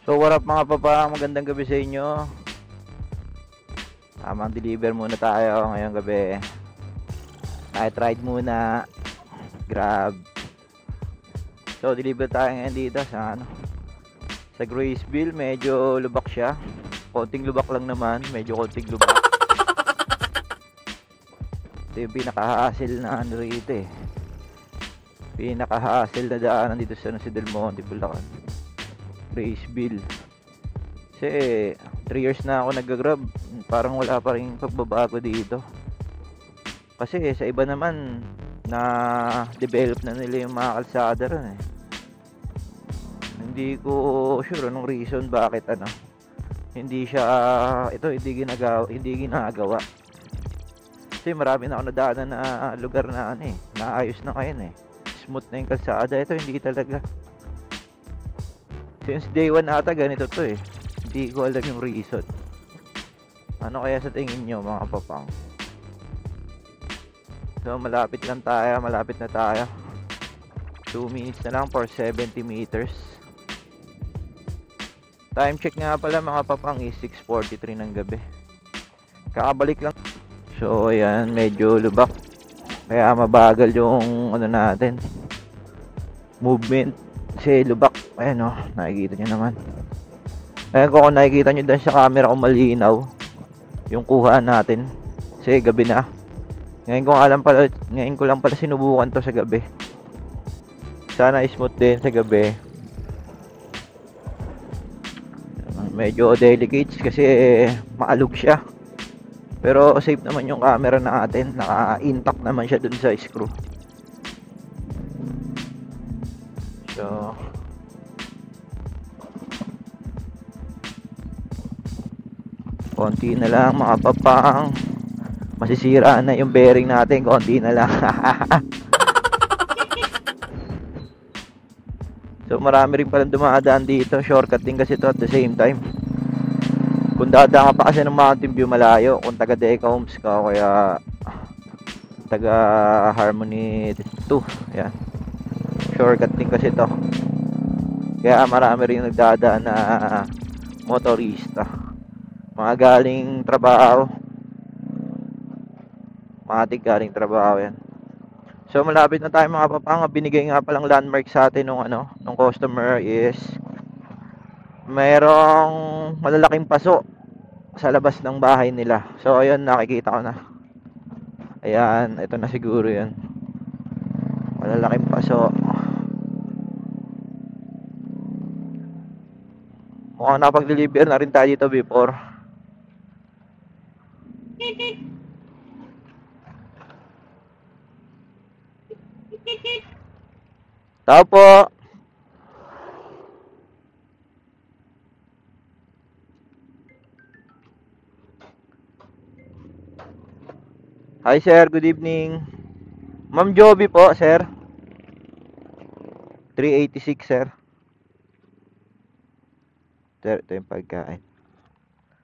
So what up mga papa, magandang gabi sa inyo. Tamang deliver muna tayo ngayong gabi. Night ride muna, Grab. So deliver tayo ngayon dito sa sa Graceville. Medyo lubak siya, konting lubak lang naman, medyo konting lubak. Ito yung pinaka-hassle na rito eh. Pinaka-hassle na daanan dito sa si Del Monte, Bulacan, Graceville. Kasi 3 years na ako nag-grab, parang wala pa rin pagbabago dito. Kasi sa iba naman na develop na nila yung mga kalsada ron eh. Hindi ko sure anong reason bakit hindi ginagawa. Kasi marami na ako nadaanan na lugar na naayos na ngayon eh. Smooth na yung kalsada. Ito hindi talaga. Since day 1 ata ganito to eh. Hindi ko alam yung reason. Ano kaya sa tingin nyo mga papang? So malapit na tayo. 2 minutes na lang for 70 meters. Time check nga pala mga papang is 6:43 ng gabi. Kakabalik lang. So ayan, medyo lubak. Kaya mabagal yung natin, movement. Kasi lubak. Ayan o, nakikita nyo naman. Ayan, kung nakikita nyo dyan sa camera kung malinaw yung kuhaan natin. Kasi gabi na. Ngayon ko lang pala sinubukan to sa gabi. Sana smooth din sa gabi. Medyo delicate kasi maalog siya. Pero safe naman yung camera natin. Naka-intact naman siya dun sa screw. So konti na lang mga papang. Masisira na yung bearing natin. Konti na lang. So marami rin palang dumadaan dito. Shortcut din kasi to at the same time. Kung dadaan ka pa kasi ng Mountain View, malayo. Kung taga Deca Homes ka, kaya taga Harmony 2, yan. Shortcut din kasi to. Kaya marami rin nagdadaan na motorista, mga galing trabaho. Galing trabaho yan. So malapit na tayo mga papang. Binigay nga palang landmark sa atin nung customer is mayroong malalaking paso sa labas ng bahay nila. So ayun, nakikita ko na. Ayan, ito na siguro yan. Malalaking paso. Mukhang napag-deliver na rin tayo dito before. Tao po. Hi sir, good evening. Ma'am Joby po, sir. 386 sir. Sir, ito yung pagkain.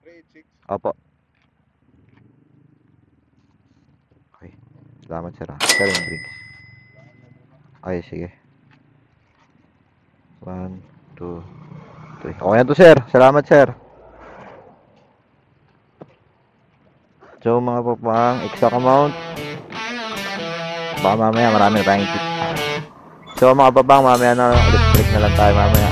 386? Opo. Okay. Salamat sir. Sir, yung drinks. Okay, sige. 1, 2, 3. Okay na to sir. Salamat sir. So mga papang, exact amount. Baka mamaya marami na tayong tip. So mga papang, mamaya na ulit na lang tayo mamaya.